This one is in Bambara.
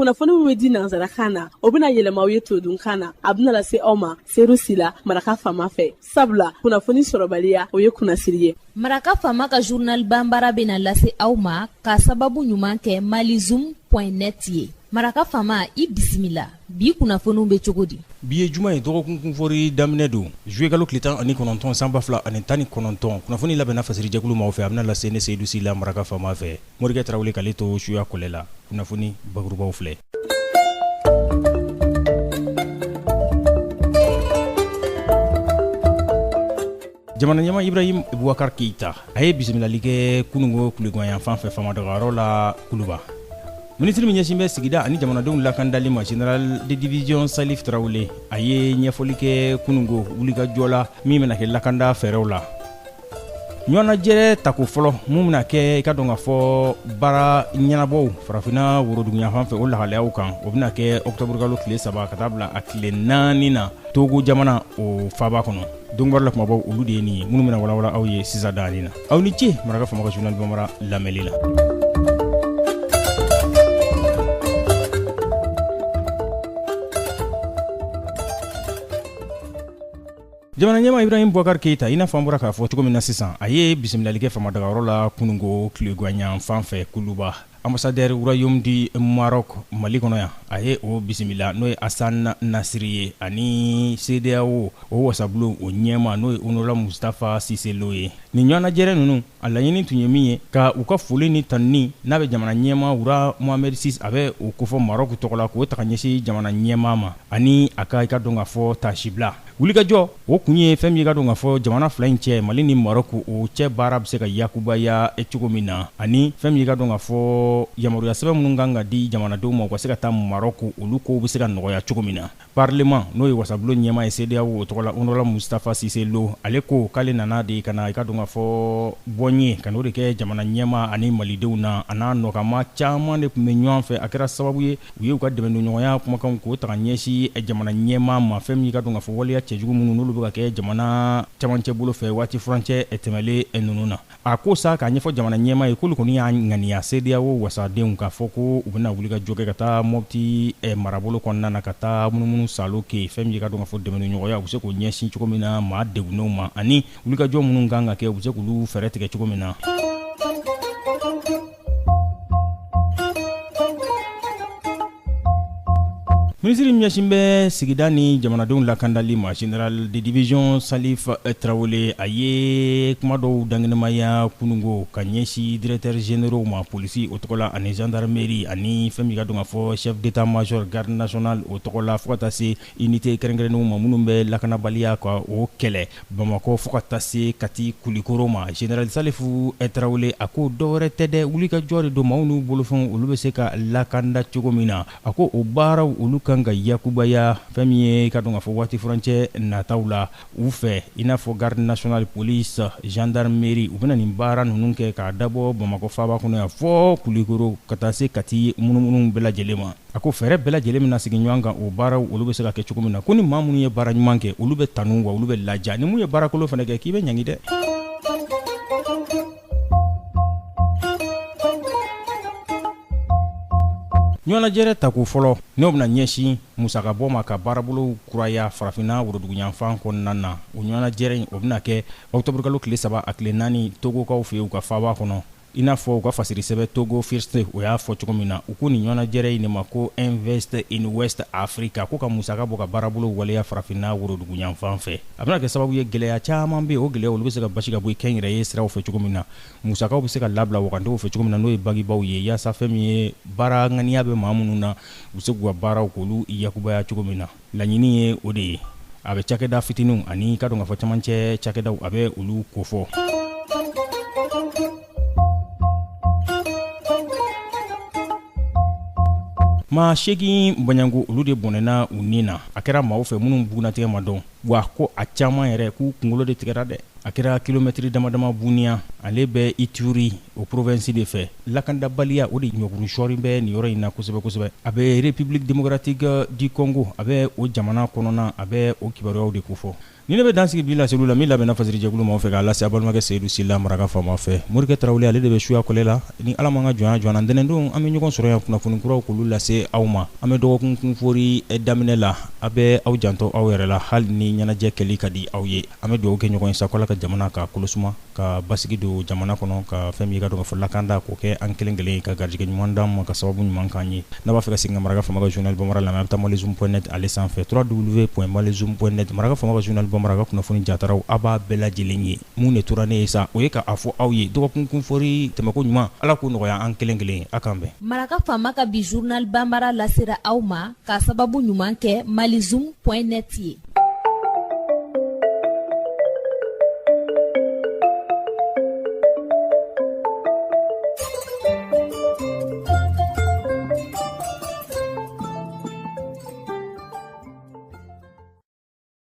kunnafoni min bɛ di nanzarakan na o bɛna yɛlɛma aw ye todunkan na a bɛna lase aw ma seeru sila Maraka Fama fɛ sabula kunnafoni sɔrɔbaliya o ye kunnasiri ye. Maraka Fama ka journal Bambara bɛna lase aw ma ka sababu ɲuman kɛ malizoom.net ye. Maraka Fama i bisimila bi kunnafoniw bɛ cogo di? Bi ye juma ye dɔgɔkun kunfɔri daminɛ don juillet kalo tile 19 san 2019 kunnafoni labɛnna fasirijɛkulu maaw fɛ a bɛna lase ne Seydou Sila Maraka Fama fɛ Morikɛ Tarawele k'ale to suya kɔlɛ la kunnafoni bakurubaw filɛ. Jamana ɲɛma Ibrahim Boubacar Keita a ye bisimilali kɛ kunungo kuleganyan fan fɛ famadagayɔrɔ la Kuluba. Ministre min ɲɛsin bɛ sigida ani jamanadenw lakandali ma Général de division Salif Tarawele a ye ɲɛfɔli kɛ kunungo wulikajɔ la min bɛna kɛ lakanda fɛɛrɛw la. ɲɔgɔnnajɛ tako fɔlɔ mun bɛna kɛ i ka dɔn ka fɔ baara ɲɛnabɔw farafina woroduguyan fan fɛ o lahalayaw kan o bɛna kɛ octobre kalo tile 3 ka taa bila a tile 4 na Togo jamana o faaba kɔnɔ. Don wɛrɛ la kumabaw olu de ye nin ye minnu bɛna walawala aw ye sisan daani na. Aw ni ce Maraka Fama ka journal Bambara lamɛnli la. Jamana ɲɛma Ibrahim Boubacar Keita i n'a fɔ an bɔra k'a fɔ cogo min na sisan a ye bisimilali kɛ famadagayɔrɔ la kunungo tileganyan fan fɛ Kuluba. Ambassadeur Royaume du Maroc Mali kɔnɔ yan a ye o bisimila n'o ye Hassan Nasiri ye ani CEDEAO o wasabulon o ɲɛma n'o ye Honorable Mustafa Cissé Lo ye. Nin ɲɔgɔnnajɛrɛ ninnu a laɲini tun ye min ye ka u ka foli ni tanuni n'a bɛ jamana ɲɛma Wura Mohamed VI a bɛ o kofɔ Maroc tɔgɔ la k'o taga ɲɛsin jamana ɲɛma ma ani a ka i ka dɔn ka fɔ tasibila. Wulikajɔ o kun ye fɛn min ka dɔn ka fɔ jamana fila in cɛ Mali ni Maroc o cɛ baara bɛ se ka yakubaya cogo min na ani fɛn min ka dɔn ka fɔ yamaruya sɛbɛn minnu kan ka di jamanadenw ma u ka se ka taa Maroc olu kow bɛ se ka nɔgɔya cogo min na. Parlement n'o ye wasabulon ɲɛma ye CEDEAO o tɔgɔ la Honorable Mustafa Cissé Lo ale ko k'ale nana de ka na i ka dɔn ka fɔ bɔnye ka n'o de kɛ jamana ɲɛma ani malidenw na a n'a nɔgɔma caman de tun bɛ ɲɔgɔn fɛ a kɛra sababu ye u ye u ka dɛmɛdonɲɔgɔnya kumakanw k'o taga ɲɛsin jamana ɲɛma ma fɛn min ka dɔn ka fɔ waleya cɛjugu minnu n'olu bɛ ka kɛ jamana camancɛ bolo fɛ waati furancɛ tɛmɛlen ninnu na. A ko sa k'a ɲɛfɔ jamana ɲɛma ye k'olu kɔni y'a ŋaniya CEDEAO wasadenw k'a fɔ ko u bɛna wuli ka jɔ kɛ ka taa Mopti marabolo kɔnɔna na ka taa munumunu salo kɛ fɛn min ka dɔn ka fɔ dɛmɛdonɲɔgɔnya u bɛ se k'o ɲɛsin cogo min na maa degunenw ma ani wulikajɔ minnu kan ka kɛ u bɛ se k'olu fɛɛrɛ tigɛ cogo min na. Ministre min ɲɛsin bɛ sigida ni jamanadenw lakandali ma Général de division Salif Tarawele a ye kuma dɔw dangenemaya kunungo ka ɲɛsin directeur généraux ma polisi o tɔgɔ la ani gendarmerie ani fɛn min ka dɔn ka fɔ chef d'état major garde nationale o tɔgɔ la fo ka taa se unité kɛrɛnkɛrɛnnenw ma minnu bɛ lakanabaliya ka o kɛlɛ Bamako fo ka taa se Kati Kulikoro ma. Général Salif Tarawele a ko dɔwɛrɛ tɛ dɛ wulikajɔ de don maaw n'u bolofɛnw olu bɛ se ka lakanda cogo min na a ko o baaraw olu kan ka yakubaya fɛn min ye ka dɔn ka fɔ waati furancɛ nataw la u fɛ i n'a fɔ garde nationale police gendarmerie u bɛna nin baara ninnu kɛ k'a dabɔ Bamako faaba kɔnɔ yan fɔ Kulikoro ka taa se Kati munumunu bɛɛ lajɛlen ma. A ko fɛɛrɛ bɛɛ lajɛlen min na sigi ɲɔgɔn kan o baaraw olu bɛ se ka kɛ cogo min na ko ni maa minnu ye baara ɲuman kɛ olu bɛ tanu wa olu bɛ laja ni mun ye baarakolo fana kɛ k'i bɛ ɲangi dɛ. ɲɔgɔnnajɛrɛ tako fɔlɔ n'o bɛna ɲɛsin musakabɔ ma ka baarabolo kuraya farafina woroduguyan fan kɔnɔna na o ɲɔgɔnnajɛrɛ in o bɛna kɛ octobre kalo tile 3 a tile 4 togokaw fɛ yen u ka faaba kɔnɔ i n'a fɔ u ka fasiri sɛbɛ Togo First o y'a fɔ cogo min na u ko nin ɲɔgɔnnajɛrɛ in de ma ko Invest in West Africa ko ka musaka bɔ ka baarabolo waleya farafina woroduguyan fan fɛ a bɛna kɛ sababu ye gɛlɛya caman bɛ yen o gɛlɛya olu bɛ se ka basi ka bɔ kɛnyɛrɛ ye siraw fɛ cogo min na musakaw bɛ se ka labila wagantiw fɛ cogo min na n'o ye bagibaw ye yaasa fɛn min ye baara ŋaniya bɛ maa minnu na u bɛ se k'u ka baaraw k'olu yakubaya cogo min na laɲini ye o de ye a bɛ cakɛda fitininw ani ka dɔn ka fɔ camancɛ cakɛdaw a bɛ olu kofɔ. Maa 8 Banyango olu de bɔnɛna u ni na a kɛra maaw fɛ minnu bugunatigɛ ma dɔn wa ko a caman yɛrɛ k'u kunkolo de tigɛra dɛ a kɛra kilomɛtiri damadama buniya ale bɛ Ituri o province de fɛ lakandabaliya o de ɲɔguru sɔɔri bɛ nin yɔrɔ in na kosɛbɛ kosɛbɛ a bɛ République démocratique du Congo a bɛ o jamana kɔnɔna a bɛ o kibaruyaw de kofɔ ni ne bɛ dansigi bi laseliw la min labɛnna fasiri jɛkulu ma fɛ k'a lase a balimakɛ Seydou Sila Maraka Fama fɛ Morikɛ Tarawele ale de bɛ suya kɔlɛ la ni Ala man ka jɔnya jɔna ntɛnɛndon an bɛ ɲɔgɔn sɔrɔ yan kunnafoni kuraw k'olu lase aw ma an bɛ dɔgɔkun kunfori daminɛ la a bɛ aw janto aw yɛrɛ la hali ni ɲɛnajɛ kɛli ka di aw ye an bɛ dugawu kɛ ɲɔgɔn ye sa k'Ala ka jamana ka kolosuma ka basigi don jamana kɔnɔ ka fɛn min ka dɔn ka fɔ lakanda k'o kɛ an kelen kelen ka garijɛgɛ ɲuman d'an ma ka sababu ɲuman k'an ye n'a b'a fɛ ka segin ka Maraka Fama ka journal Bambara lamɛn a bɛ taa malizoom.net ale sanfɛ www.malizoom.net Maraka Fama ka journal Bambara ka kunnafoni jataraw a b'a bɛɛ lajɛlen ye mun de tora ne ye sa o ye ka a fɔ aw ye dɔgɔkun kunfori tɛmɛko ɲuman Ala k'o nɔgɔya an kelen kelen a k'an bɛn Maraka Fama ka bi journal Bambara lasera aw ma ka sababu ɲuman kɛ malizoom.net ye